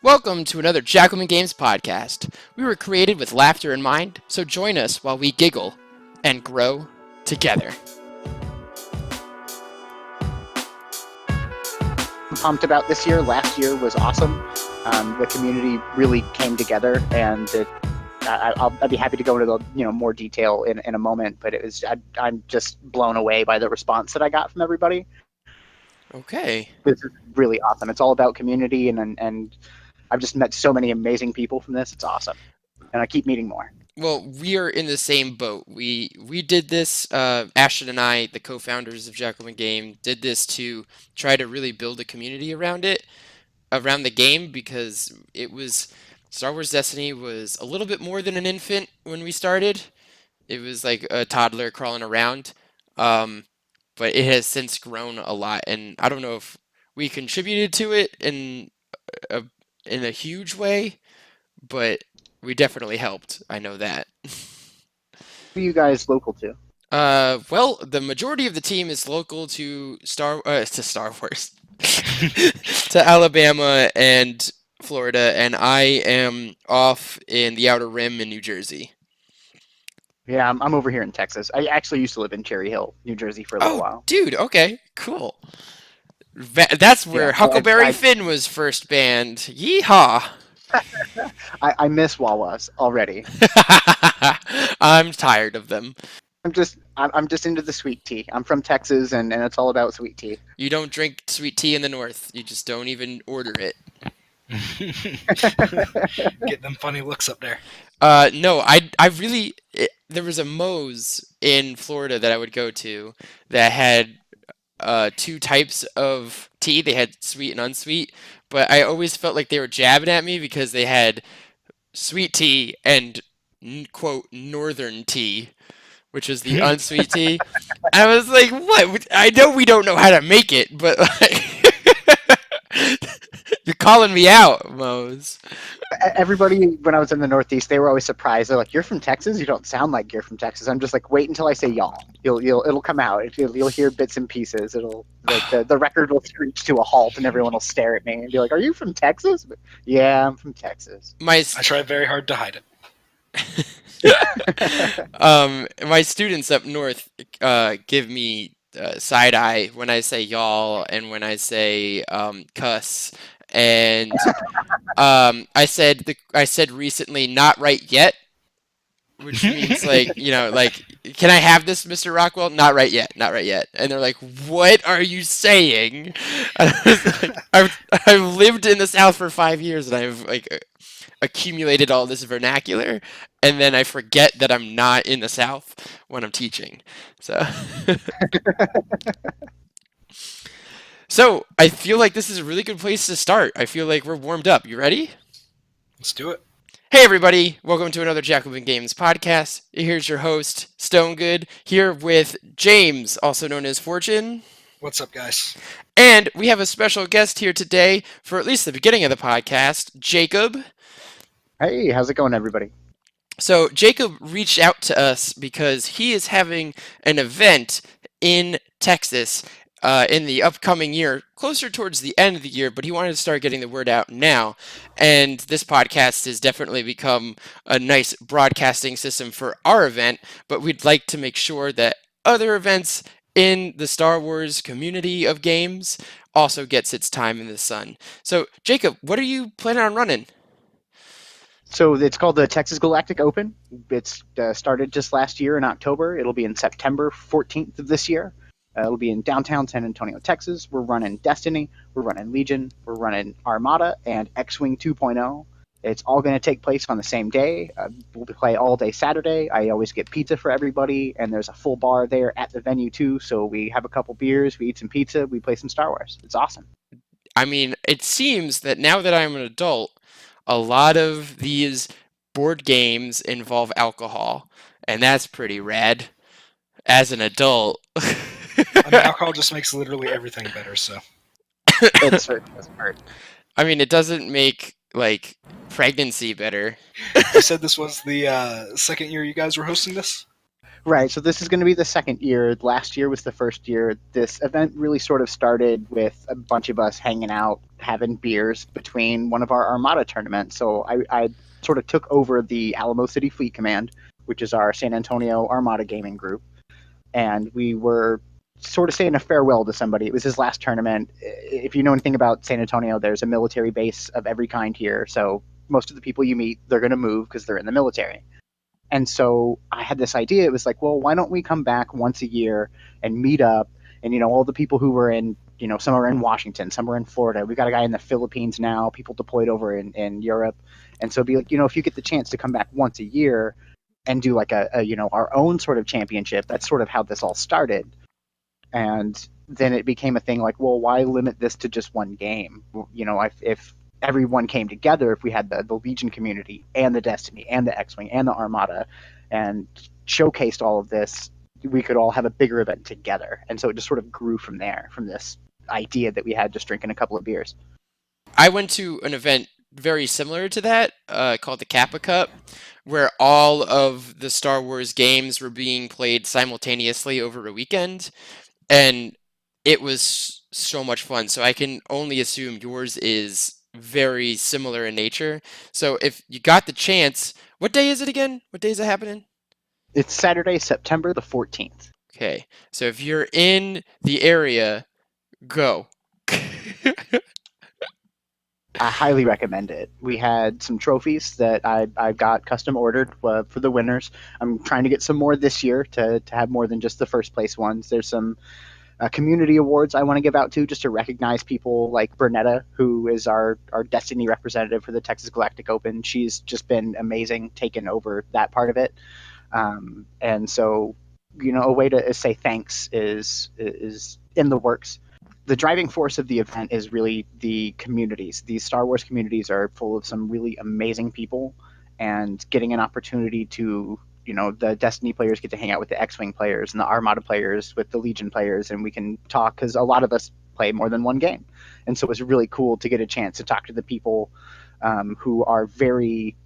Welcome to another Jackalmen Games podcast. We were created with laughter in mind, so join us while we giggle and grow together. I'm pumped about this year. Last year was awesome. The community really came together, and I'll be happy to go into the more detail in a moment. But I'm just blown away by the response that I got from everybody. Okay. This is really awesome. It's all about community, and I've just met so many amazing people from this. It's awesome, and I keep meeting more. Well, we are in the same boat. We did this, Ashton and I, the co-founders of Jackalmen Game, did this to try to really build a community around the game, because Star Wars Destiny was a little bit more than an infant when we started. It was like a toddler crawling around. But it has since grown a lot, and I don't know if we contributed to it in a huge way, but we definitely helped. I know that. Who are you guys local to? Well, the majority of the team is local to Star Wars, to Alabama and Florida, and I am off in the Outer Rim in New Jersey. Yeah, I'm over here in Texas. I actually used to live in Cherry Hill, New Jersey for a little while. Dude, okay, cool. That's where Huckleberry Finn was first banned. Yeehaw! I miss Wawas already. I'm tired of them. I'm just into the sweet tea. I'm from Texas, and it's all about sweet tea. You don't drink sweet tea in the North. You just don't even order it. Get them funny looks up there. No, there was a Moe's in Florida that I would go to that had two types of tea. They had sweet and unsweet, but I always felt like they were jabbing at me because they had sweet tea and quote northern tea, which is the unsweet tea. I was like, what? I know we don't know how to make it, but like you're calling me out, Moe's. Everybody, when I was in the Northeast, they were always surprised. They're like, "You're from Texas? You don't sound like you're from Texas." I'm just like, wait until I say y'all. It'll come out. You'll hear bits and pieces. It'll like the record will screech to a halt, and everyone will stare at me and be like, "Are you from Texas?" But, yeah, I'm from Texas. I try very hard to hide it. My students up north give me side eye when I say y'all and when I say cuss. And I said recently, not right yet, which means like, can I have this, Mr. Rockwell? Not right yet, not right yet. And they're like, what are you saying? I've lived in the South for 5 years, and I've like accumulated all this vernacular, and then I forget that I'm not in the South when I'm teaching. So I feel like this is a really good place to start. I feel like we're warmed up. You ready? Let's do it. Hey everybody, welcome to another Jackalmen Games podcast. Here's your host, Stonegood, here with James, also known as Fortune. What's up, guys? And we have a special guest here today for at least the beginning of the podcast, Jacob. Hey, how's it going, everybody? So Jacob reached out to us because he is having an event in Texas in the upcoming year, closer towards the end of the year, but he wanted to start getting the word out now. And this podcast has definitely become a nice broadcasting system for our event, but we'd like to make sure that other events in the Star Wars community of games also gets its time in the sun. So, Jacob, what are you planning on running? So it's called the Texas Galactic Open. It's started just last year in October. It'll be in September 14th of this year. It'll be in downtown San Antonio, Texas. We're running Destiny, we're running Legion, we're running Armada, and X-Wing 2.0. It's all going to take place on the same day. We'll play all day Saturday. I always get pizza for everybody, and there's a full bar there at the venue too. So we have a couple beers, we eat some pizza, we play some Star Wars. It's awesome. I mean, it seems that now that I'm an adult, a lot of these board games involve alcohol, and that's pretty rad. As an adult. I mean, alcohol just makes literally everything better, so. It certainly doesn't hurt. I mean, it doesn't make, like, pregnancy better. You said this was the second year you guys were hosting this? Right, so this is going to be the second year. Last year was the first year. This event really sort of started with a bunch of us hanging out having beers between one of our Armada tournaments. So I sort of took over the Alamo City Fleet Command, which is our San Antonio Armada gaming group, and we were sort of saying a farewell to somebody. It was his last tournament. If you know anything about San Antonio, there's a military base of every kind here. So most of the people you meet, they're going to move because they're in the military. And so I had this idea. It was like, well, why don't we come back once a year and meet up? And, all the people who were in, some are in Washington, some are in Florida. We've got a guy in the Philippines now, people deployed over in Europe. And so be like, if you get the chance to come back once a year and do like a our own sort of championship, that's sort of how this all started. And then it became a thing like, well, why limit this to just one game? If everyone came together, if we had the Legion community and the Destiny and the X-Wing and the Armada and showcased all of this, we could all have a bigger event together. And so it just sort of grew from there, from this idea that we had just drinking a couple of beers. I went to an event very similar to that, called the Kappa Cup, where all of the Star Wars games were being played simultaneously over a weekend, and it was so much fun. So I can only assume yours is very similar in nature. So if you got the chance, what day is it again? What day is it happening? It's Saturday, September the 14th. Okay, so if you're in the area, go. I highly recommend it. We had some trophies that I got custom ordered for the winners. I'm trying to get some more this year to have more than just the first place ones. There's some community awards I want to give out to, just to recognize people like Bernetta, who is our Destiny representative for the Texas Galactic Open. She's just been amazing taking over that part of it. And so, a way to say thanks is in the works. The driving force of the event is really the communities. These Star Wars communities are full of some really amazing people, and getting an opportunity to, the Destiny players get to hang out with the X-Wing players and the Armada players with the Legion players, and we can talk because a lot of us play more than one game. And so it was really cool to get a chance to talk to the people who are very,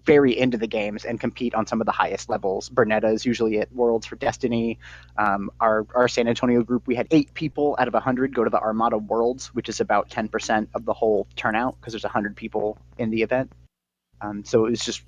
very into the games and compete on some of the highest levels. Bernetta is usually at Worlds for Destiny. Our San Antonio group, we had 8 people out of 100 go to the Armada Worlds, which is about 10% of the whole turnout because there's 100 people in the event. So it was just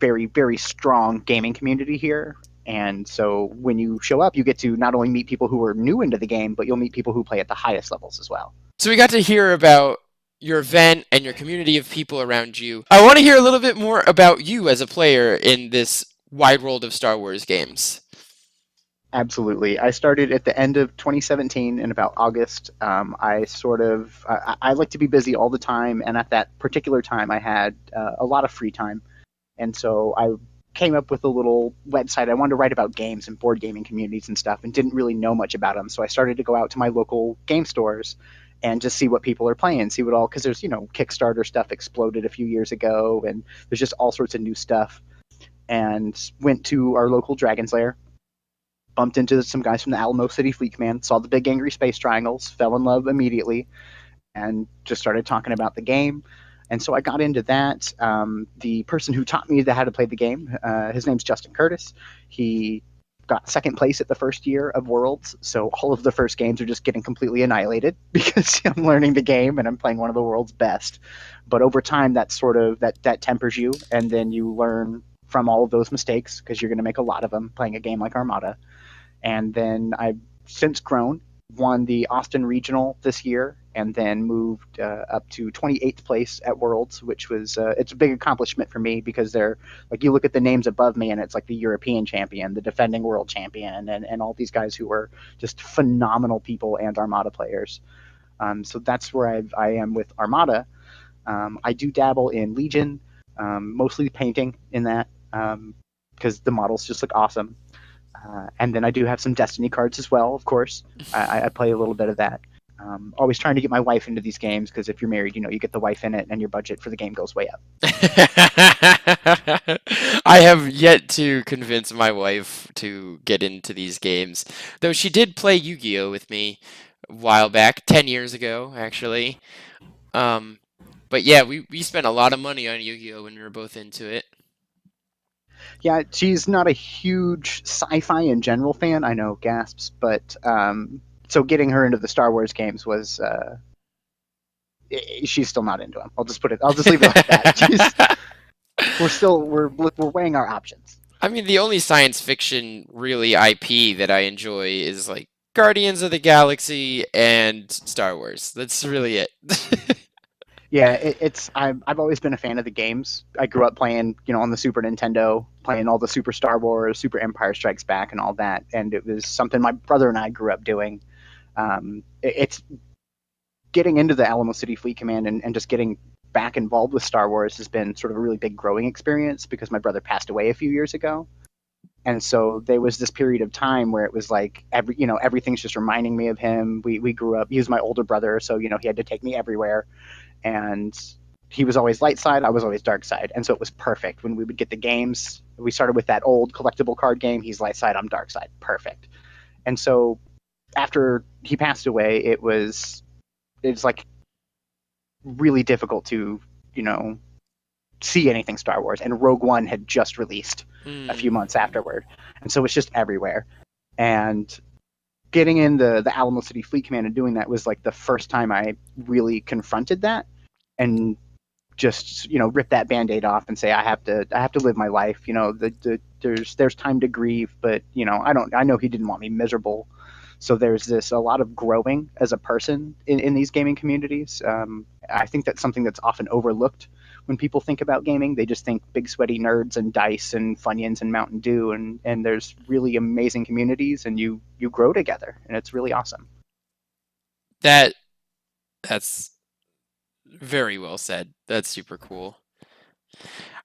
very, very strong gaming community here. And so when you show up, you get to not only meet people who are new into the game, but you'll meet people who play at the highest levels as well. So we got to hear about your event and your community of people around you. I want to hear a little bit more about you as a player in this wide world of Star Wars games. Absolutely. I started at the end of 2017 in about August. I like to be busy all the time, and at that particular time I had a lot of free time. And so I came up with a little website. I wanted to write about games and board gaming communities and stuff, and didn't really know much about them. So I started to go out to my local game stores and just see what people are playing, see what all, because there's, Kickstarter stuff exploded a few years ago, and there's just all sorts of new stuff. And went to our local Dragon's Lair, bumped into some guys from the Alamo City Fleet Command, saw the big angry space triangles, fell in love immediately, and just started talking about the game. And so I got into that. The person who taught me how to play the game, his name's Justin Curtis. He got second place at the first year of Worlds, so all of the first games are just getting completely annihilated because I'm learning the game and I'm playing one of the world's best. But over time, that tempers you, and then you learn from all of those mistakes because you're going to make a lot of them playing a game like Armada. And then I've since grown, won the Austin Regional this year, and then moved up to 28th place at Worlds, which was it's a big accomplishment for me because they're like, you look at the names above me and it's like the European champion, the defending world champion, and all these guys who are just phenomenal people and Armada players. So that's where I am with Armada. I do dabble in Legion, mostly painting in that because the models just look awesome. And then I do have some Destiny cards as well, of course. I play a little bit of that. Always trying to get my wife into these games because if you're married, you get the wife in it and your budget for the game goes way up. I have yet to convince my wife to get into these games, though she did play Yu-Gi-Oh with me a while back, 10 years ago, actually. But yeah, we spent a lot of money on Yu-Gi-Oh when we were both into it. Yeah, she's not a huge sci-fi in general fan. I know, gasps, but so getting her into the Star Wars games was she's still not into him. I'll just leave it like that. We're weighing our options. I mean, the only science fiction really IP that I enjoy is like Guardians of the Galaxy and Star Wars. That's really it. Yeah, I've always been a fan of the games. I grew up playing, on the Super Nintendo, playing all the Super Star Wars, Super Empire Strikes Back, and all that. And it was something my brother and I grew up doing. It's getting into the Alamo City Fleet Command and just getting back involved with Star Wars has been sort of a really big growing experience because my brother passed away a few years ago. And so there was this period of time where it was like everything's just reminding me of him. We grew up. He was my older brother, so he had to take me everywhere, and he was always light side. I was always dark side, and so it was perfect when we would get the games. We started with that old collectible card game. He's light side. I'm dark side. Perfect. And so after he passed away, it's like really difficult to see anything Star Wars, and Rogue One had just released a few months afterward, and so it's just everywhere. And getting in the Alamo City Fleet Command and doing that was like the first time I really confronted that and just rip that Band-Aid off and say I have to live my life. There's time to grieve, but I know he didn't want me miserable. So there's a lot of growing as a person in these gaming communities. I think that's something that's often overlooked when people think about gaming. They just think big sweaty nerds and dice and Funyuns and Mountain Dew, and there's really amazing communities, and you grow together, and it's really awesome. That's very well said. That's super cool.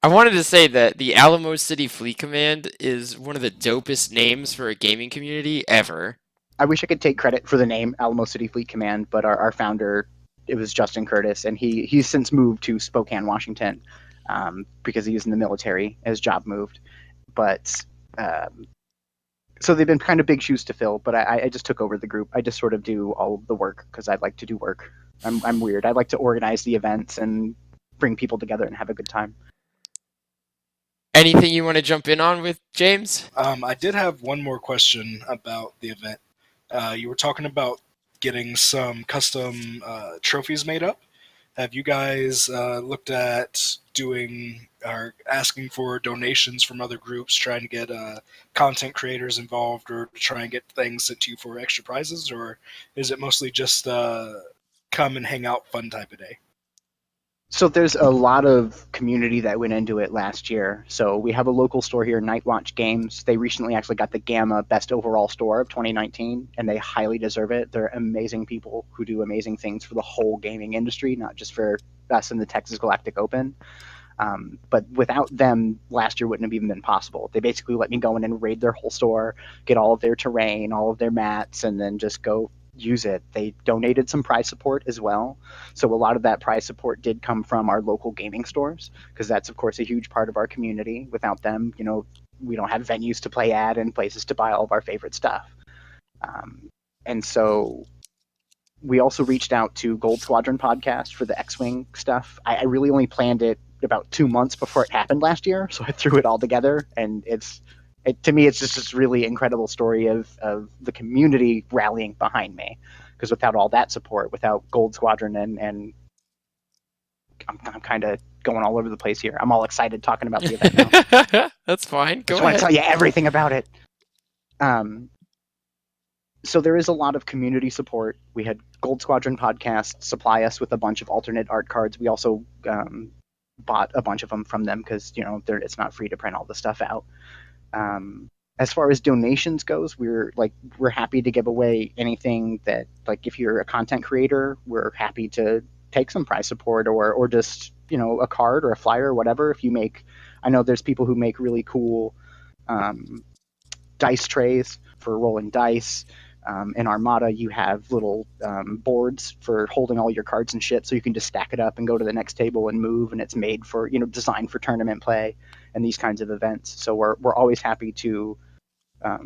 I wanted to say that the Alamo City Fleet Command is one of the dopest names for a gaming community ever. I wish I could take credit for the name Alamo City Fleet Command, but our founder, it was Justin Curtis, and he's since moved to Spokane, Washington, because he was in the military. His job moved, but so they've been kind of big shoes to fill. But I just took over the group. I just sort of do all of the work because I like to do work. I'm weird. I like to organize the events and bring people together and have a good time. Anything you want to jump in on with James? I did have one more question about the event. You were talking about getting some custom trophies made up. Have you guys looked at doing or asking for donations from other groups, trying to get content creators involved, or try and get things sent to you for extra prizes, or is it mostly just come and hang out fun type of day? So there's a lot of community that went into it last year. So we have a local store here, Nightwatch Games. They recently actually got the Gamma Best Overall Store of 2019, and they highly deserve it. They're amazing people who do amazing things for the whole gaming industry, not just for us in the Texas Galactic Open. But without them, last year wouldn't have even been possible. They basically let me go in and raid their whole store, get all of their terrain, all of their mats, and then just go use it. They donated some prize support as well. So a lot of that prize support did come from our local gaming stores, because that's, of course, a huge part of our community. Without them, we don't have venues to play at and places to buy all of our favorite stuff. And so we also reached out to Gold Squadron Podcast for the X-Wing stuff. I really only planned it about 2 months before it happened last year, so I threw it all together, and to me, it's just this really incredible story of the community rallying behind me. Because without all that support, without Gold Squadron, and I'm kind of going all over the place here. I'm all excited talking about the event now. That's fine. Go I just ahead. want to tell you everything about it. So there is a lot of community support. We had Gold Squadron Podcast supply us with a bunch of alternate art cards. We also bought a bunch of them from them because it's not free to print all the stuff out. As far as donations goes, we're happy to give away anything that, like, if you're a content creator, we're happy to take some prize support or just a card or a flyer or whatever. If you make, I know there's people who make really cool dice trays for rolling dice. In Armada, you have little boards for holding all your cards and shit, so you can just stack it up and go to the next table and move, and it's made for designed for tournament play and these kinds of events. So we're always happy to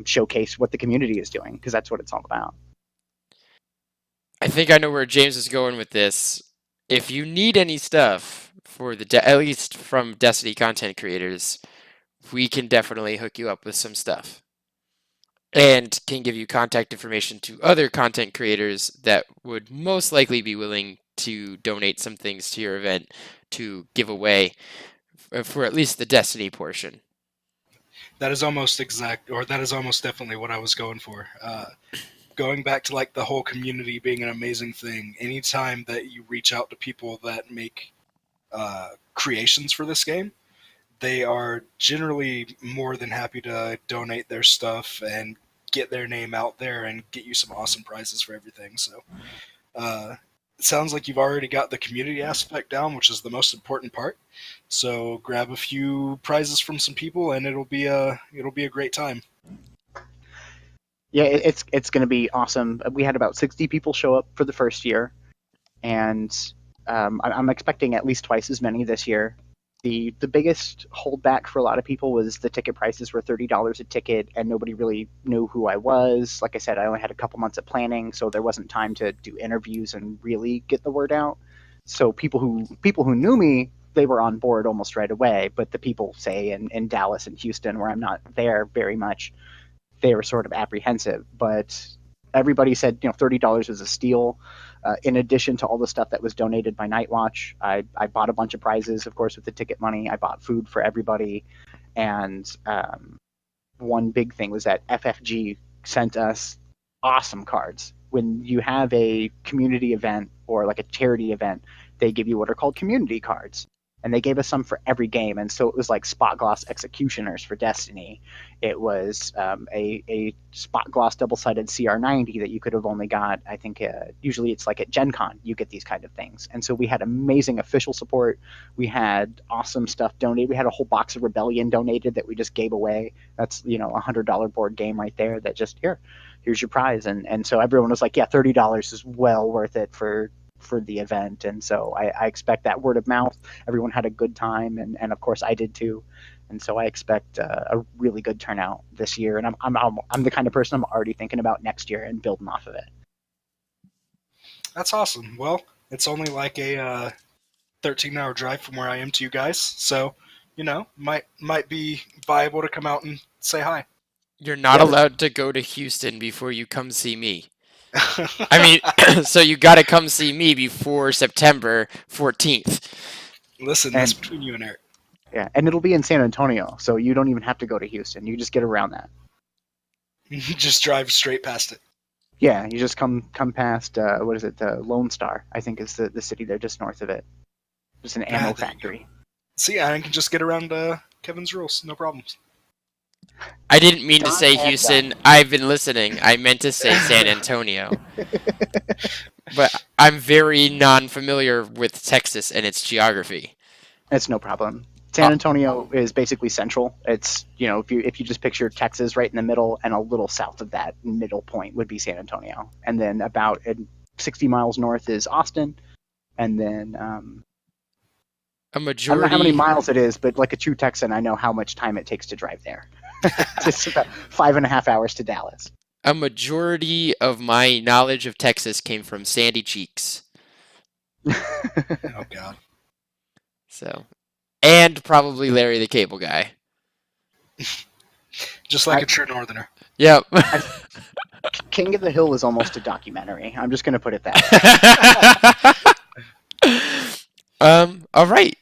showcase what the community is doing, because that's what it's all about. I think I know where James is going with this. If you need any stuff for at least from Destiny content creators, we can definitely hook you up with some stuff. And can give you contact information to other content creators that would most likely be willing to donate some things to your event to give away for at least the Destiny portion. That is almost definitely what I was going for. Going back to like the whole community being an amazing thing. Anytime that you reach out to people that make creations for this game, they are generally more than happy to donate their stuff and get their name out there and get you some awesome prizes for everything. So it sounds like you've already got the community aspect down, which is the most important part. So grab a few prizes from some people, and it'll be a great time. Yeah, it's going to be awesome. We had about 60 people show up for the first year, and I'm expecting at least twice as many this year. The biggest holdback for a lot of people was the ticket prices were $30 a ticket, and nobody really knew who I was. Like I said, I only had a couple months of planning, so there wasn't time to do interviews and really get the word out. So people who knew me, they were on board almost right away. But the people, say in Dallas and Houston, where I'm not there very much, they were sort of apprehensive. But everybody said, $30 was a steal. In addition to all the stuff that was donated by Nightwatch, I bought a bunch of prizes, of course, with the ticket money. I bought food for everybody. And one big thing was that FFG sent us awesome cards. When you have a community event or like a charity event, they give you what are called community cards. And they gave us some for every game. And so it was like spot gloss executioners for Destiny. It was a spot gloss double-sided CR90 that you could have only got, I think, usually it's like at Gen Con, you get these kind of things. And so we had amazing official support. We had awesome stuff donated. We had a whole box of Rebellion donated that we just gave away. That's, $100 board game right there that just, here's your prize. And so everyone was like, yeah, $30 is well worth it for the event. And so I expect that word of mouth. Everyone had a good time, and of course I did too. And so I expect a really good turnout this year. And I'm the kind of person I'm already thinking about next year and building off of it. That's awesome. Well, it's only like a 13-hour drive from where I am to you guys, so might be viable to come out and say hi. You're not allowed to go to Houston before you come see me. I mean, so you got to come see me before September 14th. Listen, that's between you and Eric. Yeah, and it'll be in San Antonio, so you don't even have to go to Houston. You just get around that. You just drive straight past it. Yeah, you just come past, what is it, Lone Star, I think is the city there just north of it. Just an ammo factory. See, I can just get around Kevin's rules, no problems. I didn't mean to say Houston. I've been listening. I meant to say San Antonio. But I'm very non-familiar with Texas and its geography. That's no problem. San Antonio is basically central. It's, if you just picture Texas right in the middle, and a little south of that middle point would be San Antonio. And then about 60 miles north is Austin. And then a majority... I don't know how many miles it is, but like a true Texan, I know how much time it takes to drive there. It's about 5.5 hours to Dallas. A majority of my knowledge of Texas came from Sandy Cheeks. Oh, God. So, and probably Larry the Cable Guy. Just like a true northerner. Yep. King of the Hill is almost a documentary. I'm just going to put it that way. All right.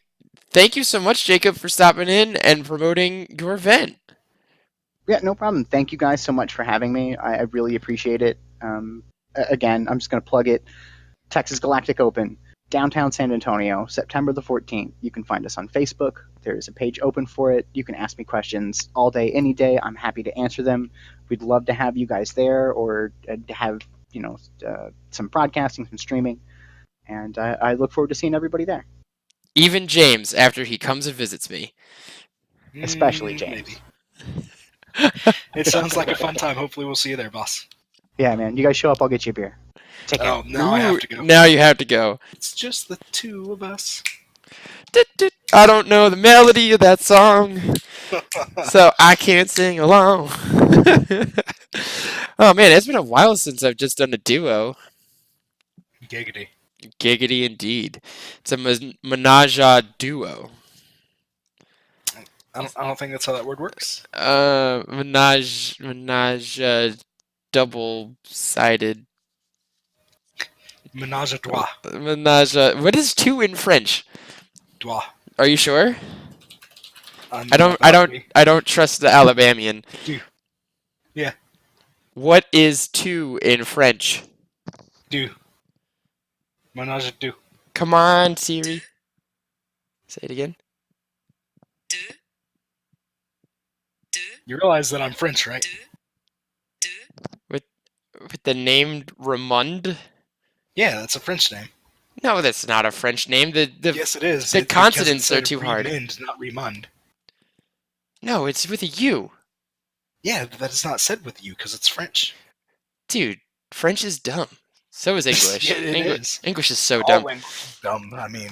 Thank you so much, Jacob, for stopping in and promoting your event. Yeah, no problem. Thank you guys so much for having me. I really appreciate it. Again, I'm just going to plug it. Texas Galactic Open, downtown San Antonio, September the 14th. You can find us on Facebook. There's a page open for it. You can ask me questions all day, any day. I'm happy to answer them. We'd love to have you guys there, or have some broadcasting, some streaming. And I look forward to seeing everybody there. Even James, after he comes and visits me. Especially James. Maybe. It sounds like a fun time. Hopefully we'll see you there, boss. Yeah, man. You guys show up, I'll get you a beer. Take care. Oh, now I have to go. Now you have to go. It's just the two of us. I don't know the melody of that song, so I can't sing along. Oh, man, it's been a while since I've just done a duo. Giggity. Giggity indeed. It's a menage a duo. I don't think that's how that word works. Menage, double-sided Menage a trois. Menage. What is two in French? Trois. Are you sure? I I mean, don't. that I would don't. be I don't trust the Alabamian. do. Yeah, What is two in French? do. Menage a deux. Come on, Siri. Say it again. You realize that I'm French, right? With the name Ramond? Yeah, that's a French name. No, that's not a French name. Yes, it is. The Because it consonants are said too hard. Remond, not Remond. No, it's with a U. Yeah, but that is not said with you because it's French. Dude, French is dumb. So is English. Yeah, it is. English is so All dumb. language is dumb. I mean,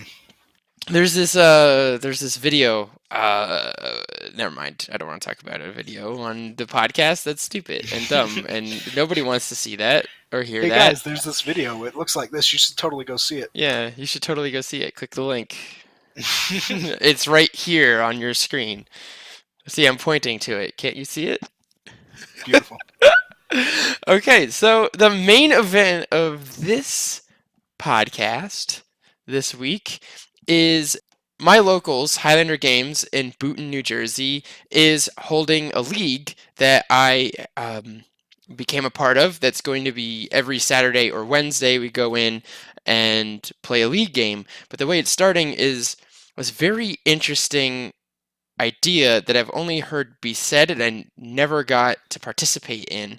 There's this video. Never mind. I don't want to talk about a video on the podcast. That's stupid and dumb, and nobody wants to see that or hear hey that. guys, there's this video. It looks like this. You should totally go see it. Yeah, you should totally go see it. Click the link. It's right here on your screen. See, I'm pointing to it. Can't you see it? Beautiful. Okay, so the main event of this podcast this week is my locals, Highlander Games in Boonton, New Jersey, is holding a league that I became a part of. That's going to be every Saturday or Wednesday. We go in and play a league game. But the way it's starting was very interesting idea that I've only heard be said and I never got to participate in.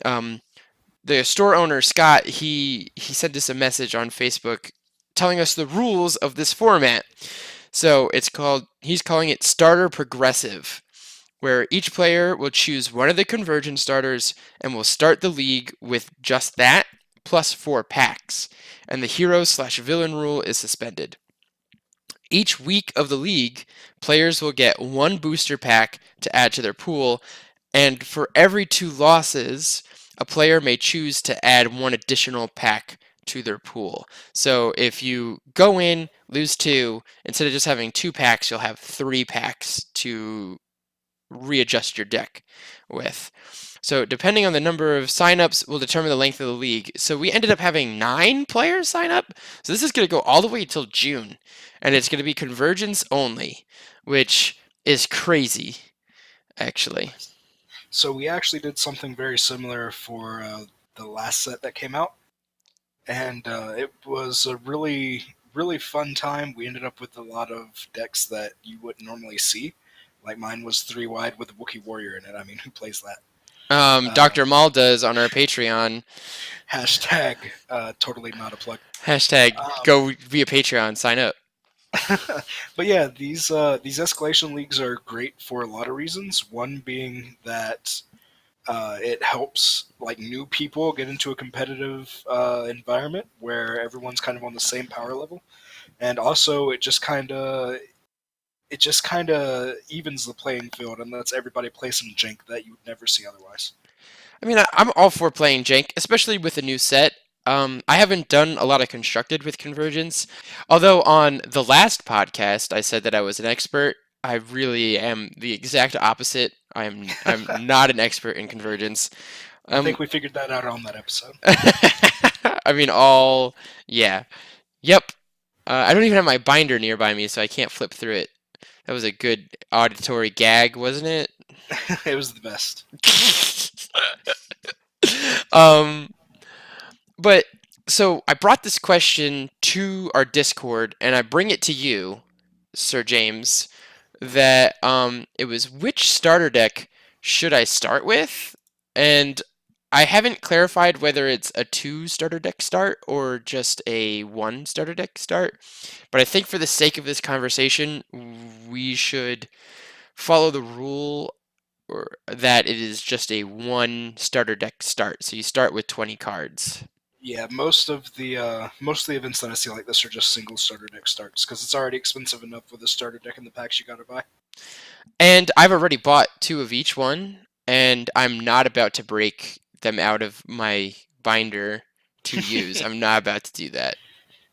The store owner Scott, he sent us a message on Facebook telling us the rules of this format. So he's calling it Starter Progressive, where each player will choose one of the conversion starters and will start the league with just that plus 4 packs, and the hero/villain rule is suspended. Each week of the league, players will get 1 booster pack to add to their pool, and for every 2 losses, a player may choose to add 1 additional pack to their pool. So if you go in, lose 2, instead of just having 2 packs, you'll have 3 packs to readjust your deck with. So depending on the number of signups will determine the length of the league. So we ended up having 9 players sign up. So this is going to go all the way till June. And it's going to be convergence only, which is crazy, actually. So we actually did something very similar for the last set that came out. And it was a really, really fun time. We ended up with a lot of decks that you wouldn't normally see. Like mine was 3 wide with a Wookiee Warrior in it. I mean, who plays that? Dr. Maul does on our Patreon. Hashtag totally not a plug. Hashtag go via Patreon, sign up. But yeah, these escalation leagues are great for a lot of reasons. One being that it helps like new people get into a competitive environment where everyone's kind of on the same power level, and also it just kind of evens the playing field and lets everybody play some jank that you would never see otherwise. I mean, I'm all for playing jank, especially with a new set. I haven't done a lot of constructed with convergence, although on the last podcast I said that I was an expert. I really am the exact opposite. I'm not an expert in convergence. I think we figured that out on that episode. I mean, yeah. Yep. I don't even have my binder nearby me, so I can't flip through it. That was a good auditory gag, wasn't it? It was the best. But so I brought this question to our Discord, and I bring it to you, Sir James, that it was which starter deck should I start with? And I haven't clarified whether it's a 2 starter deck start or just a 1 starter deck start. But I think for the sake of this conversation, we should follow the rule that it is just a 1 starter deck start. So you start with 20 cards. Yeah, most of the events that I see like this are just single starter deck starts because it's already expensive enough with a starter deck and the packs you gotta buy. And I've already bought 2 of each one, and I'm not about to break them out of my binder to use. I'm not about to do that.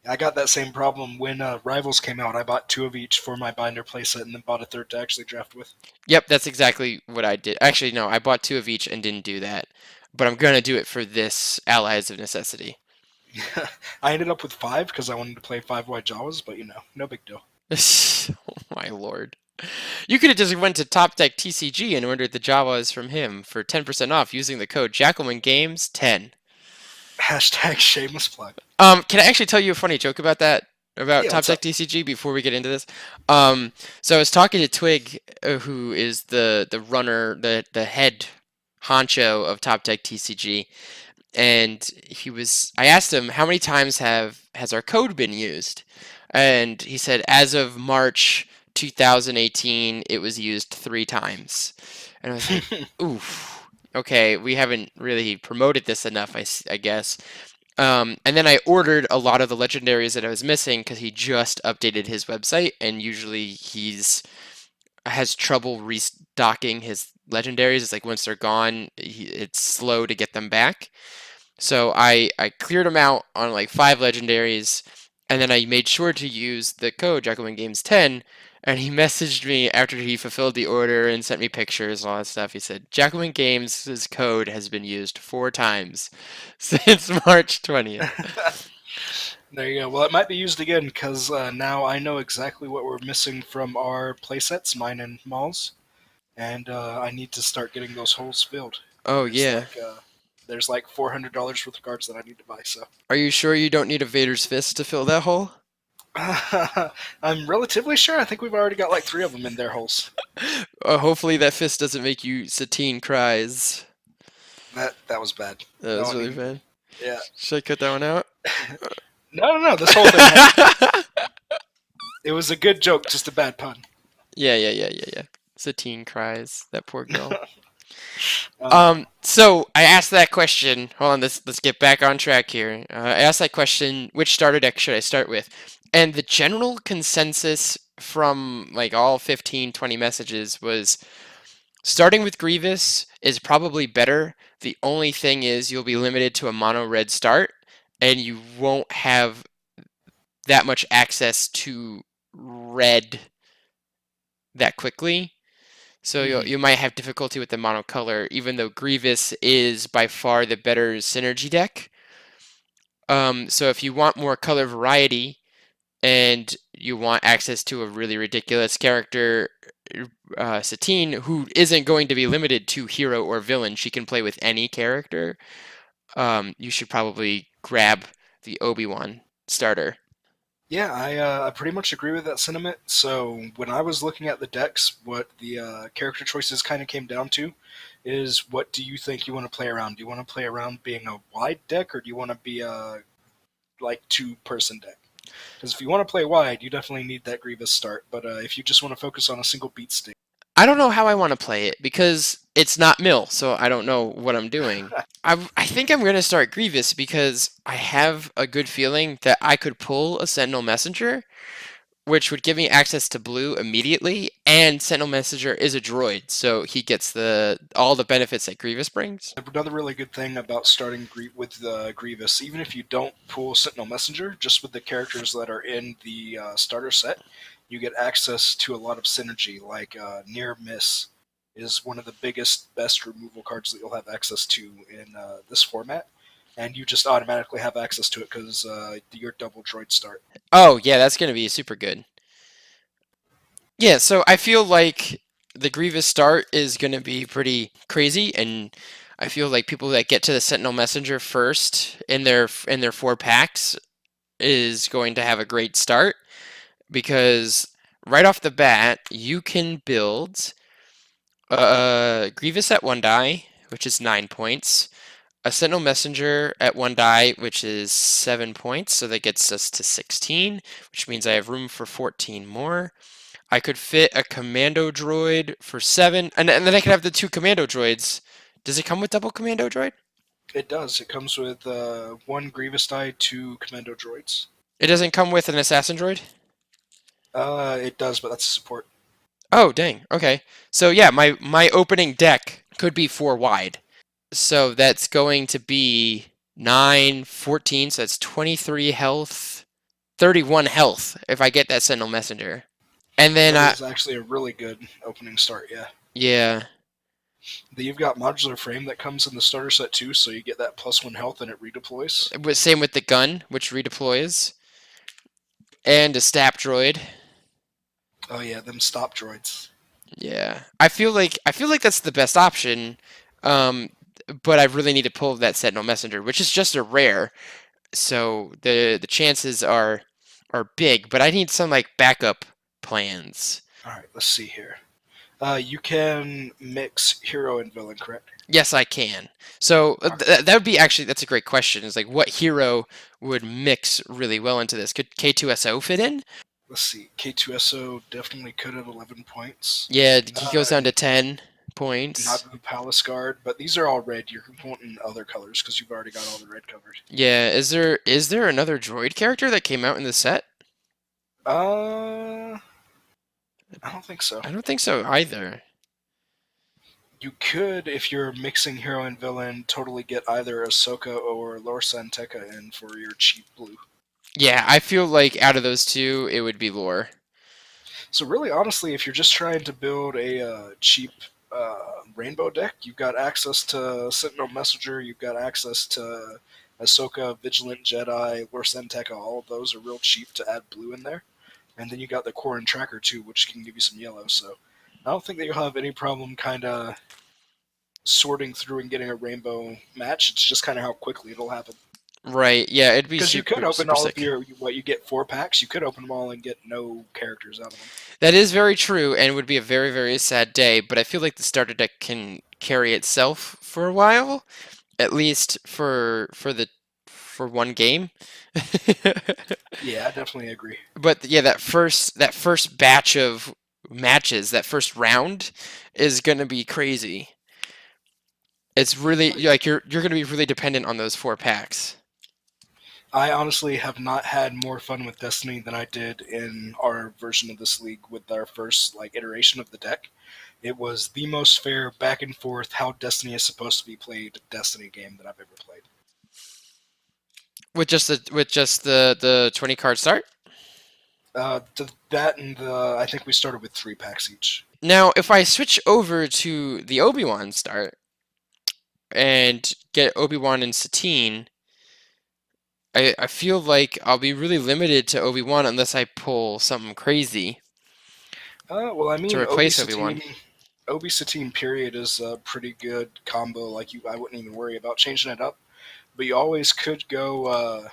I got that same problem when Rivals came out. I bought 2 of each for my binder playset and then bought a third to actually draft with. Yep, that's exactly what I did. Actually, no, I bought 2 of each and didn't do that. But I'm going to do it for this Allies of Necessity. I ended up with 5 because I wanted to play 5 white Jawas, but no big deal. Oh my lord. You could have just went to TopDeckTCG and ordered the Jawas from him for 10% off using the code Jackalmen Games 10. Hashtag shameless plug. Can I actually tell you a funny joke about that? About Yeah, what's up? TopDeckTCG before we get into this? So I was talking to Twig, who is the runner, the head honcho of TopDeckTCG, and I asked him how many times has our code been used, and he said as of March 2018 it was used 3 times, and I was like, oof, okay, we haven't really promoted this enough, I guess. And then I ordered a lot of the legendaries that I was missing because he just updated his website, and usually has trouble restocking his legendaries. It's like once they're gone, it's slow to get them back. So I cleared them out on like 5 legendaries, and then I made sure to use the code Jackalmen Games 10. And he messaged me after he fulfilled the order and sent me pictures and all that stuff. He said, Jackalmen Games' code has been used 4 times since March 20th. There you go. Well, it might be used again because now I know exactly what we're missing from our playsets, mine and Maul's, and I need to start getting those holes filled. Oh, There's yeah. there's like $400 worth of cards that I need to buy. So Are you sure you don't need a Vader's Fist to fill that hole? I'm relatively sure. I think we've already got like 3 of them in their holes. Hopefully that fist doesn't make you Satine cries. That was bad. That was really bad. Yeah. Should I cut that one out? No. This whole thing. It was a good joke, just a bad pun. Yeah. Satine cries. That poor girl. Um, So I asked that question. Hold on, let's get back on track here. I asked that question: which starter deck should I start with? And the general consensus from like all 15, 20 messages was starting with Grievous is probably better. The only thing is you'll be limited to a mono red start, and you won't have that much access to red that quickly. So you might have difficulty with the monocolor, even though Grievous is by far the better synergy deck. So if you want more color variety and you want access to a really ridiculous character, Satine, who isn't going to be limited to hero or villain, she can play with any character, you should probably grab the Obi-Wan starter. Yeah, I pretty much agree with that sentiment. So when I was looking at the decks, what the character choices kind of came down to is what do you think you want to play around? Do you want to play around being a wide deck, or do you want to be a like 2-person deck? Because if you want to play wide, you definitely need that Grievous start. But if you just want to focus on a single beat stick, I don't know how I want to play it because it's not Mill, so I don't know what I'm doing. I think I'm going to start Grievous because I have a good feeling that I could pull a Sentinel Messenger, which would give me access to blue immediately, and Sentinel Messenger is a droid, so he gets all the benefits that Grievous brings. another really good thing about starting with Grievous, even if you don't pull Sentinel Messenger, just with the characters that are in the starter set, you get access to a lot of synergy, like Near Miss is one of the biggest, best removal cards that you'll have access to in this format, and you just automatically have access to it because you're double droid start. Oh, yeah, that's going to be super good. Yeah, so I feel like the Grievous start is going to be pretty crazy, and I feel like people that get to the Sentinel Messenger first in their 4 packs is going to have a great start, because right off the bat you can build Grievous at 1 die, which is 9 points, a Sentinel Messenger at 1 die, which is 7 points, so that gets us to 16, which means I have room for 14 more. I could fit a Commando Droid for 7, and then I could have the 2 Commando Droids. Does it come with double Commando Droid? It does. It comes with 1 Grievous die, 2 Commando Droids. It doesn't come with an Assassin Droid? It does, but that's a support. Oh, dang. Okay. So yeah, my opening deck could be 4 wide. So that's going to be 9, 14, so that's 23 health, 31 health if I get that Sentinel Messenger. And then that is actually a really good opening start, yeah. yeah. You've got modular frame that comes in the starter set too, so you get that +1 health and it redeploys. Same with the gun, which redeploys, and a stab droid. Oh yeah, them stop droids. Yeah, I feel like that's the best option. Um, but I really need to pull that Sentinel Messenger, which is just a rare, so the chances are big. But I need some like backup plans. All right, let's see here. You can mix hero and villain, correct? Yes, I can. So that would be actually that's a great question. Is like what hero would mix really well into this? Could K2SO fit in? Let's see. K2SO definitely could at 11 points. Yeah, he goes down to 10 points. Not the Palace Guard, but these are all red. You're wanting other colors because you've already got all the red covered. Yeah, is there another droid character that came out in the set? I don't think so. I don't think so either. You could, if you're mixing hero and villain, totally get either Ahsoka or Lor San Tekka in for your cheap blue. Yeah, I feel like out of those two, it would be Lore. So really, honestly, if you're just trying to build a cheap rainbow deck, you've got access to Sentinel Messenger, you've got access to Ahsoka, Vigilant Jedi, Lor San Tekka. All of those are real cheap to add blue in there. And then you got the Core and Tracker too, which can give you some yellow. So I don't think that you'll have any problem kind of sorting through and getting a rainbow match. It's just kind of how quickly it'll happen. Right, yeah, it'd be Because you could open super all sick. of your, what you get 4 packs, you could open them all and get no characters out of them. That is very true, and would be a very, very sad day, but I feel like the starter deck can carry itself for a while, at least for one game. Yeah, I definitely agree. But yeah, that first batch of matches, that first round is gonna be crazy. It's really like you're gonna be really dependent on those 4 packs. I honestly have not had more fun with Destiny than I did in our version of this league with our first iteration of the deck. It was the most fair back and forth how Destiny is supposed to be played Destiny game that I've ever played. With just the 20 card start. That and I think we started with 3 packs each. Now, if I switch over to the Obi-Wan start and get Obi-Wan and Satine, I feel like I'll be really limited to Obi-Wan unless I pull something crazy Well, I mean, to replace Obi-Wan. Obi Satine period is a pretty good combo. I wouldn't even worry about changing it up. But you always could go.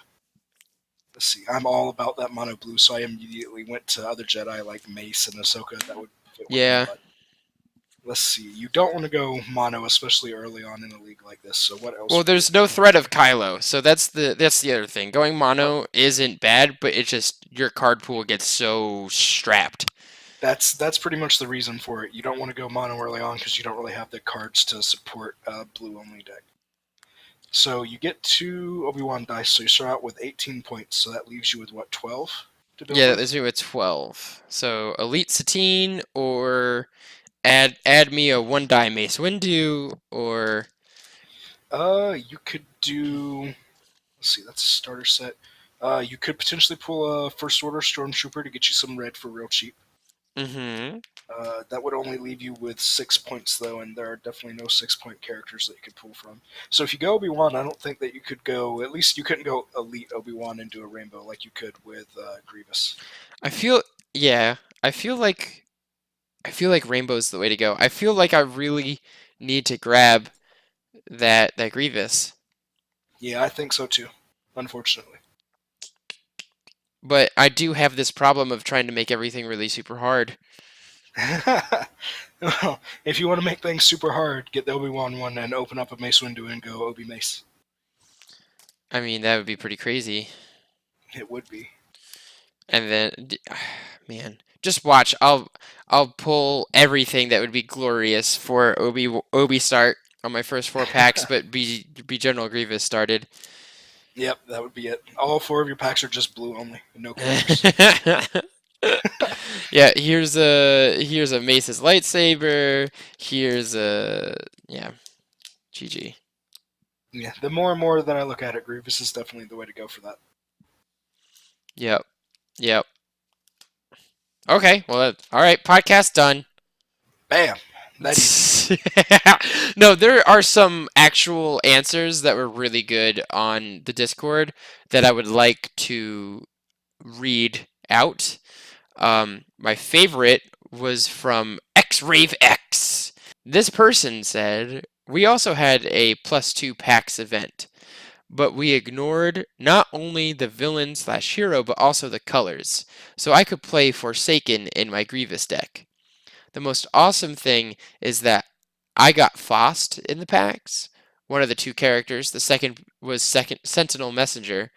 Let's see. I'm all about that mono blue, so I immediately went to other Jedi like Mace and Ahsoka. That would fit with Yeah. me, but let's see. You don't want to go mono, especially early on in a league like this. So what else? Well, would there's you no go? threat of Kylo, so that's the other thing. Going mono isn't bad, but it's just your card pool gets so strapped. That's pretty much the reason for it. You don't want to go mono early on because you don't really have the cards to support a blue only deck. So you get 2 Obi-Wan dice, so you start out with 18 points. So that leaves you with what, 12 to build Yeah, that with? leaves me with 12. So Elite Satine or add me a 1-die Mace Windu or You could do. Let's see, that's a starter set. You could potentially pull a First Order Stormtrooper to get you some red for real cheap. mm-hmm. That would only leave you with 6 points, though, and there are definitely no 6-point characters that you could pull from. So if you go Obi-Wan, I don't think that you could go. At least you couldn't go Elite Obi-Wan and do a rainbow like you could with Grievous. I feel yeah, I feel like Rainbow's the way to go. I feel like I really need to grab that Grievous. Yeah, I think so too. Unfortunately. But I do have this problem of trying to make everything really super hard. Well, if you want to make things super hard, get the Obi-Wan one and open up a Mace Windu and go Obi Mace. I mean, that would be pretty crazy. It would be. And then, man, just watch. I'll pull everything that would be glorious for Obi start on my first 4 packs, but be General Grievous started. Yep, that would be it. All 4 of your packs are just blue only, no colors. Yeah, here's a Mace's lightsaber. Here's a GG. Yeah, the more and more that I look at it, Grievous is definitely the way to go for that. Yep. Okay, well, all right, podcast done. Bam! That easy. No, there are some actual answers that were really good on the Discord that I would like to read out. My favorite was from XRaveX. This person said, "We also had a +2 packs event, but we ignored not only the villain slash hero, but also the colors, so I could play Forsaken in my Grievous deck. The most awesome thing is that I got Fost in the packs, one of the two characters. The second was second Sentinel Messenger,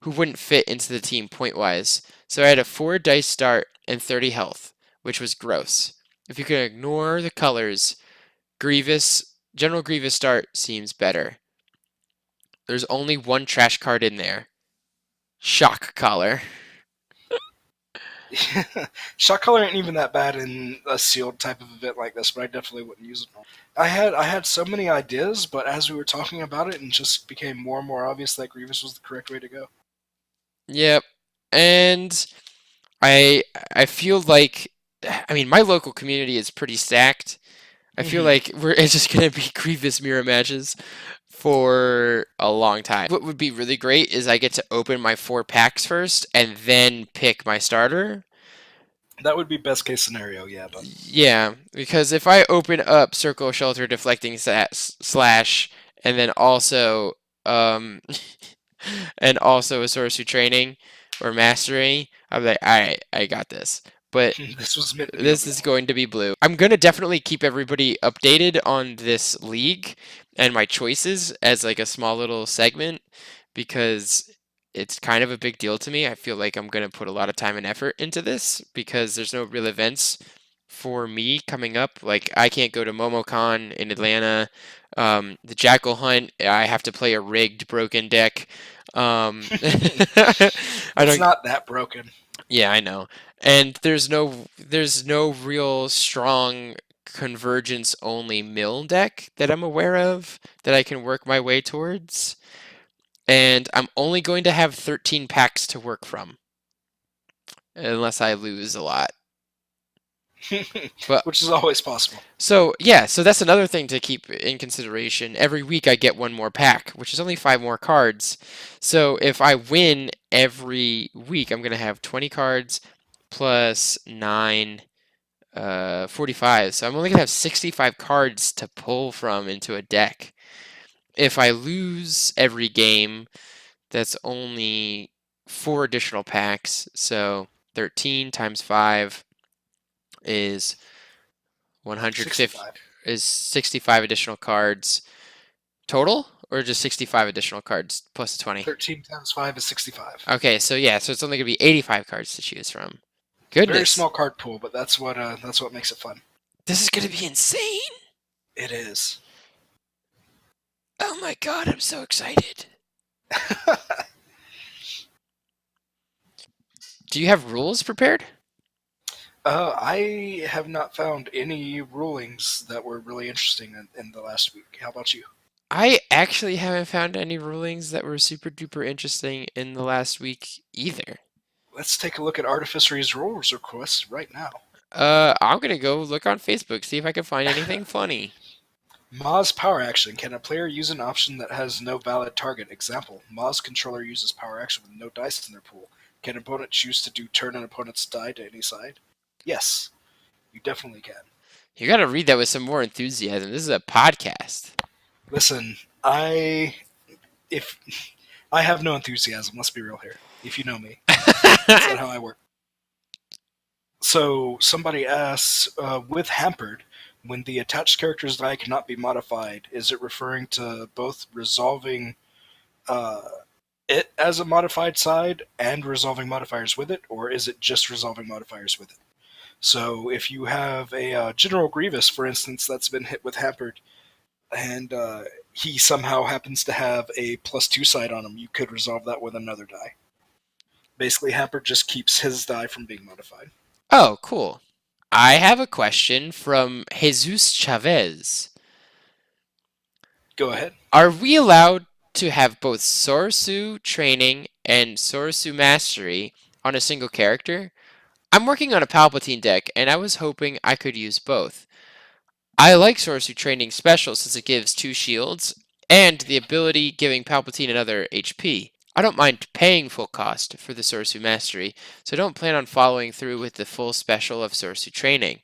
who wouldn't fit into the team point-wise. So I had a 4 dice start and 30 health, which was gross. If you can ignore the colors, General Grievous start seems better. There's only one trash card in there. Shock Collar." Shot color ain't even that bad in a sealed type of event like this, but I definitely wouldn't use it. I had so many ideas, but as we were talking about it, it just became more and more obvious that Grievous was the correct way to go. Yep. And I feel like, I mean, my local community is pretty stacked. I feel like it's just gonna be Grievous mirror matches for a long time. What would be really great is I get to open my 4 packs first and then pick my starter. That would be best case scenario, yeah. But Yeah, because if I open up Circle Shelter Deflecting Slash and then also um and also a Sorcery Training or Mastery, I'm like, all right, I got this. But this was meant to be this is going to be blue. I'm going to definitely keep everybody updated on this league and my choices as like a small little segment because it's kind of a big deal to me. I feel like I'm going to put a lot of time and effort into this because there's no real events for me coming up. Like I can't go to MomoCon in Atlanta. The Jackal Hunt, I have to play a rigged broken deck. it's not that broken. Yeah, I know. And there's no real strong convergence only mill deck that I'm aware of that I can work my way towards. And I'm only going to have 13 packs to work from. Unless I lose a lot. But which is always possible. So, yeah, so that's another thing to keep in consideration. Every week I get one more pack, which is only 5 more cards. So, if I win every week, I'm going to have 20 cards plus 9, 45. So, I'm only going to have 65 cards to pull from into a deck. If I lose every game, that's only 4 additional packs. So, 13 times 5 is 150 65. is 65 additional cards total, or just 65 additional cards plus the 20? 13 times 5 is 65. Okay, so yeah, so it's only gonna be 85 cards to choose from. Goodness. Very small card pool, but that's what makes it fun. This is gonna be insane. It is. Oh my god, I'm so excited. Do you have rules prepared? I have not found any rulings that were really interesting in the last week. How about you? I actually haven't found any rulings that were super duper interesting in the last week either. Let's take a look at Artificery's rules requests right now. I'm gonna go look on Facebook, see if I can find anything funny. Ma's power action. Can a player use an option that has no valid target? Example, Ma's controller uses power action with no dice in their pool. Can an opponent choose to do turn an opponent's die to any side? Yes, you definitely can. You gotta read that with some more enthusiasm. This is a podcast. Listen, I have no enthusiasm, let's be real here. If you know me. That's not how I work. So, somebody asks, with Hampered, when the attached character's die cannot be modified, is it referring to both resolving it as a modified side and resolving modifiers with it, or is it just resolving modifiers with it? So if you have a General Grievous, for instance, that's been hit with Hampered, and he somehow happens to have a +2 side on him, you could resolve that with another die. Basically, Hampered just keeps his die from being modified. Oh, cool. I have a question from Jesus Chavez. Go ahead. Are we allowed to have both Sorsu Training and Sorsu Mastery on a single character? I'm working on a Palpatine deck, and I was hoping I could use both. I like Sorcery Training Special since it gives 2 shields and the ability giving Palpatine another HP. I don't mind paying full cost for the Sorcery Mastery, so I don't plan on following through with the full special of Sorcery Training.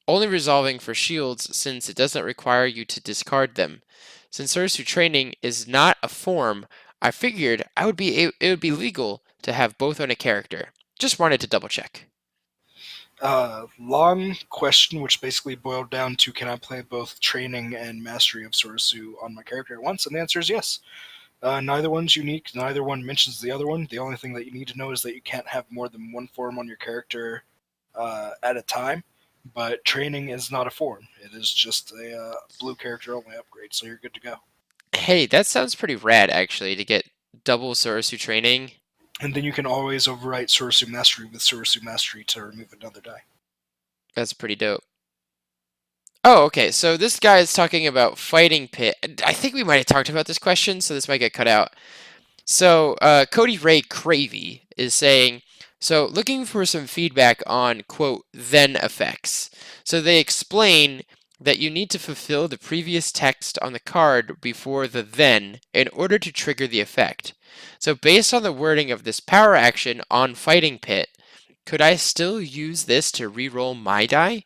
Only resolving for shields since it doesn't require you to discard them. Since Sorcery Training is not a form, I figured it would be legal to have both on a character. Just wanted to double check. Long question, which basically boiled down to, can I play both training and mastery of Sorosu on my character at once? And the answer is yes. Neither one's unique. Neither one mentions the other one. The only thing that you need to know is that you can't have more than one form on your character at a time. But training is not a form. It is just a blue character only upgrade, so you're good to go. Hey, that sounds pretty rad, actually, to get double Sorosu Training. And then you can always overwrite Sorosu Mastery with Sorosu Mastery to remove another die. That's pretty dope. Oh, okay, so this guy is talking about Fighting Pit. I think we might have talked about this question, so this might get cut out. So, Cody Ray Cravey is saying, so looking for some feedback on, quote, then effects. So they explain that you need to fulfill the previous text on the card before the then in order to trigger the effect. So based on the wording of this power action on Fighting Pit, could I still use this to reroll my die?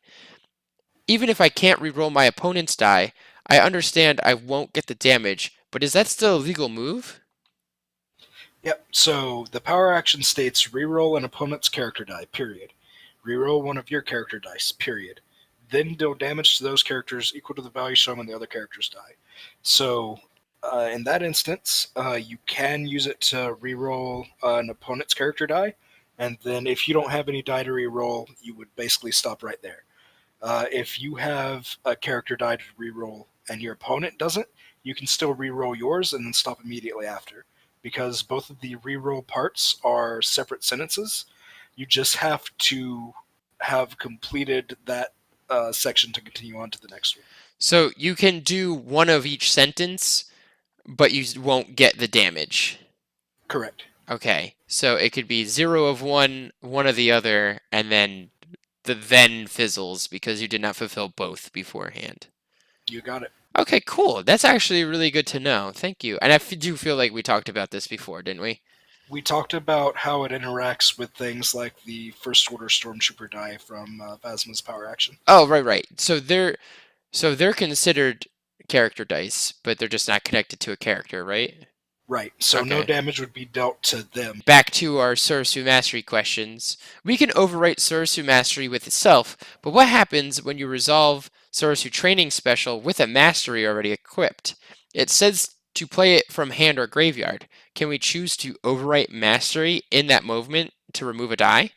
Even if I can't reroll my opponent's die, I understand I won't get the damage, but is that still a legal move? Yep, so the power action states reroll an opponent's character die, period. Reroll one of your character dice, period. Then deal damage to those characters equal to the value shown on the other character's die. So, in that instance, you can use it to reroll an opponent's character die, and then if you don't have any die to reroll, you would basically stop right there. If you have a character die to reroll and your opponent doesn't, you can still reroll yours and then stop immediately after, because both of the reroll parts are separate sentences. You just have to have completed that section to continue on to the next one. So you can do one of each sentence, but you won't get the damage. Correct. Okay, so it could be 0 of one of the other, and then the then fizzles because you did not fulfill both beforehand. You got it. Okay, cool. That's actually really good to know. Thank you. And I do feel like we talked about this before, didn't we? We talked about how it interacts with things like the First Order Stormtrooper die from Phasma's power action. Oh, right. So they're considered character dice, but they're just not connected to a character, right? Right, so no Okay. damage would be dealt to them. Back to our Sorosu Mastery questions. We can overwrite Sorosu Mastery with itself, but what happens when you resolve Sorosu Training Special with a Mastery already equipped? It says to play it from hand or graveyard. Can we choose to overwrite Mastery in that movement to remove a die?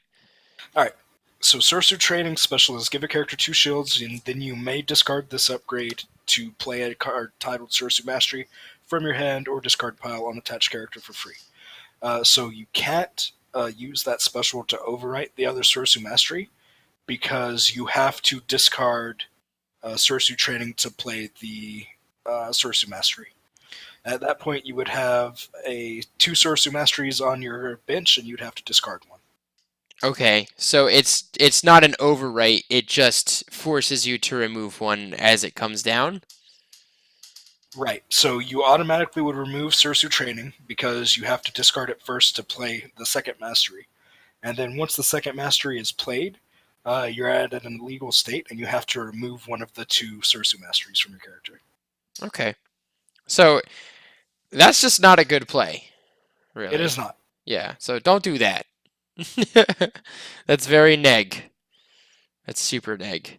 Alright, so Sorosu Training Special is give a character 2 shields, and then you may discard this upgrade to play a card titled Sorosu Mastery from your hand or discard pile on attached character for free. So you can't use that special to overwrite the other Sorosu Mastery, because you have to discard Sorosu Training to play the Sorosu Mastery. At that point, you would have 2 Sorosu Masteries on your bench, and you'd have to discard one. Okay, so it's not an overwrite, it just forces you to remove one as it comes down? Right, so you automatically would remove Sorosu Training because you have to discard it first to play the second Mastery. And then once the second Mastery is played, you're at an illegal state and you have to remove one of the 2 Sorosu Masteries from your character. Okay. So that's just not a good play, really. It is not. Yeah, so don't do that. That's very neg. That's super neg.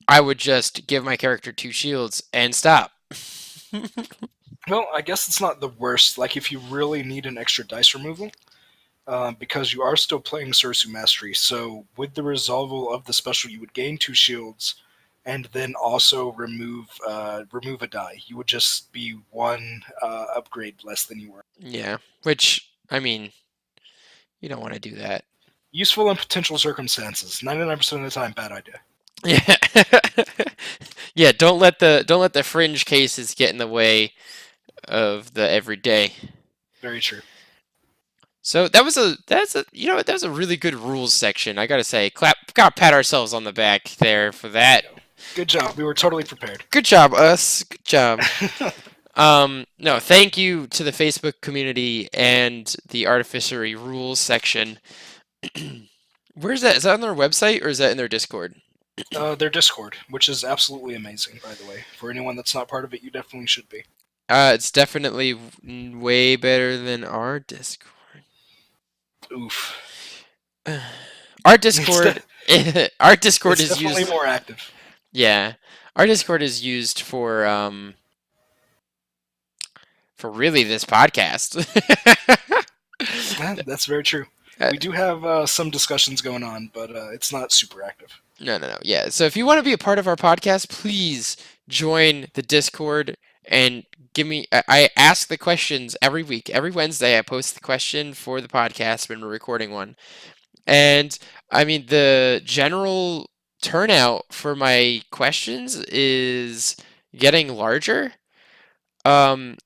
I would just give my character 2 shields and stop. Well, I guess it's not the worst. Like, if you really need an extra dice removal, because you are still playing Sorosu Mastery, so with the resolval of the special, you would gain 2 shields, and then also remove a die. You would just be 1 upgrade less than you were. Yeah, which, I mean, you don't want to do that. Useful in potential circumstances. 99% of the time, bad idea. Yeah. Yeah, don't let the fringe cases get in the way of the everyday. Very true. So that was that was a really good rules section. I gotta say, gotta pat ourselves on the back there for that. Good job. We were totally prepared. Good job, us. Good job. No, thank you to the Facebook community and the Artificery rules section. Where's that? Is that on their website or is that in their Discord? Their Discord, which is absolutely amazing, by the way. For anyone that's not part of it, you definitely should be. It's definitely way better than our Discord. Oof. Our Discord, our Discord It's is definitely used. more active. Yeah, our Discord is used for really this podcast. That's very true. We do have some discussions going on, but it's not super active. No. Yeah. So if you want to be a part of our podcast, please join the Discord and give me. I ask the questions every week. Every Wednesday, I post the question for the podcast when we're recording one. And I mean, the general turnout for my questions is getting larger,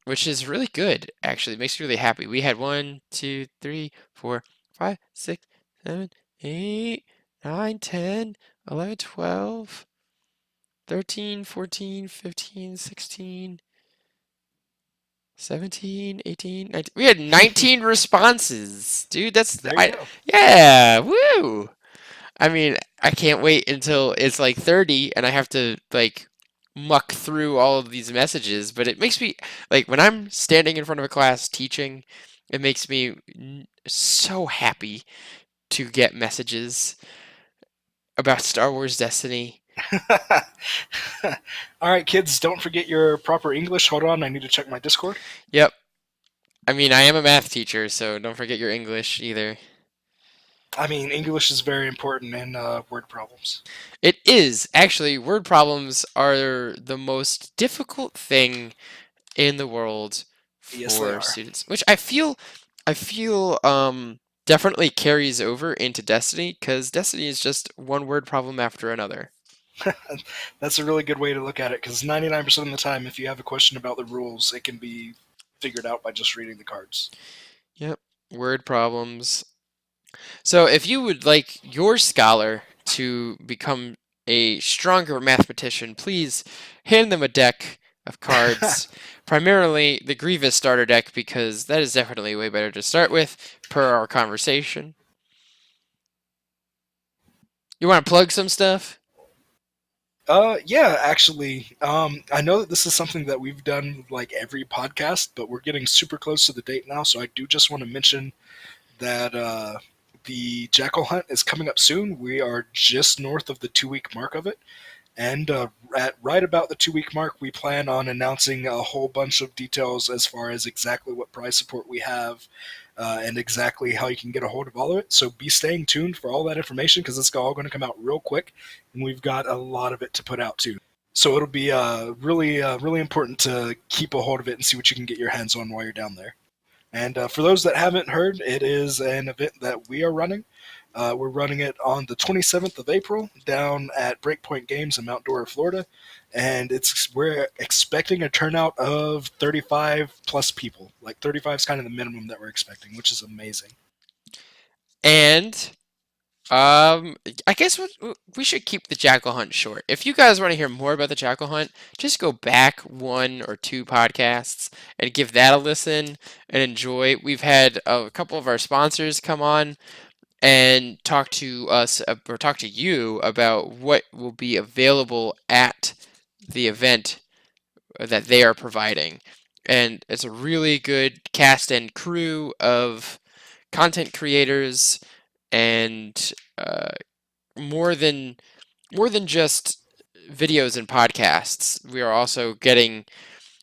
which is really good, actually. It makes me really happy. We had 1, 2, 3, 4, 5, 6, 7, 8, 9, 10, 11, 12, 13, 14, 15, 16, 17, 18, 19. We had 19 responses. Dude, There you go. yeah, woo. I mean, I can't wait until it's like 30 and I have to like muck through all of these messages, but it makes me like when I'm standing in front of a class teaching, it makes me so happy to get messages about Star Wars Destiny. All right, kids, don't forget your proper English. Hold on, I need to check my Discord. Yep. I mean, I am a math teacher, so don't forget your English either. I mean, English is very important in word problems. It is. Actually, word problems are the most difficult thing in the world Yes, they for are. students, which I feel definitely carries over into Destiny because Destiny is just one word problem after another. That's a really good way to look at it, because 99% of the time, if you have a question about the rules, it can be figured out by just reading the cards. Yep, word problems. So if you would like your scholar to become a stronger mathematician, please hand them a deck of cards. Primarily the Grievous starter deck, because that is definitely way better to start with, per our conversation. You want to plug some stuff? Yeah, actually, I know that this is something that we've done like every podcast, but we're getting super close to the date now, so I do just want to mention that the Jackal Hunt is coming up soon. We are just north of the 2-week mark of it. And at right about the 2-week mark, we plan on announcing a whole bunch of details as far as exactly what prize support we have and exactly how you can get a hold of all of it. So be staying tuned for all that information, because it's all going to come out real quick, and we've got a lot of it to put out too. So it'll be really important to keep a hold of it and see what you can get your hands on while you're down there. And for those that haven't heard, it is an event that we are running. We're running it on the 27th of April down at Breakpoint Games in Mount Dora, Florida, and we're expecting a turnout of 35 plus people. Like 35 is kind of the minimum that we're expecting, which is amazing. And I guess we should keep the Jackal Hunt short. If you guys want to hear more about the Jackal Hunt, just go back 1 or 2 podcasts and give that a listen and enjoy. We've had a couple of our sponsors come on and talk to us or talk to you about what will be available at the event that they are providing. And it's a really good cast and crew of content creators and more than just videos and podcasts. We are also getting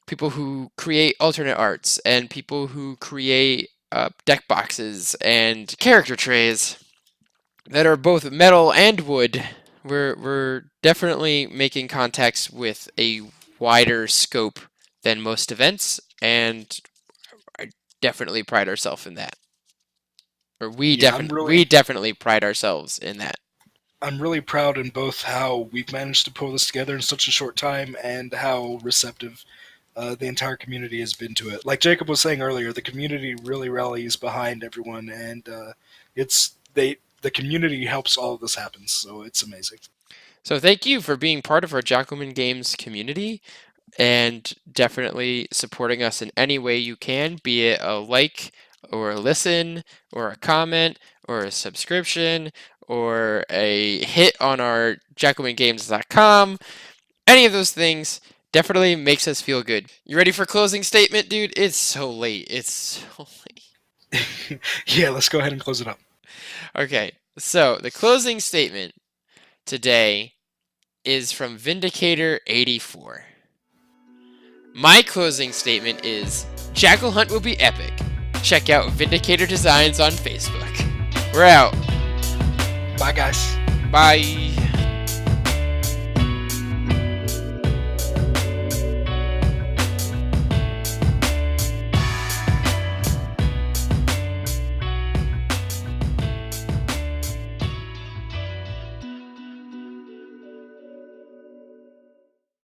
people who create alternate arts and people who create deck boxes and character trays that are both metal and wood. We're definitely making contacts with a wider scope than most events, and I definitely pride ourselves in that. Or we definitely pride ourselves in that. I'm really proud in both how we've managed to pull this together in such a short time and how receptive the entire community has been to it. Like Jacob was saying earlier, the community really rallies behind everyone, and the community helps all of this happen. So it's amazing. So thank you for being part of our Jackalmen Games community and definitely supporting us in any way you can, be it a like or a listen or a comment or a subscription or a hit on our jackalmengames.com. Any of those things definitely makes us feel good. You ready for closing statement, dude? It's so late. It's so late. Yeah, let's go ahead and close it up. Okay, so the closing statement today is from Vindicator84. My closing statement is Jackal Hunt will be epic. Check out Vindicator Designs on Facebook. We're out. Bye, guys. Bye.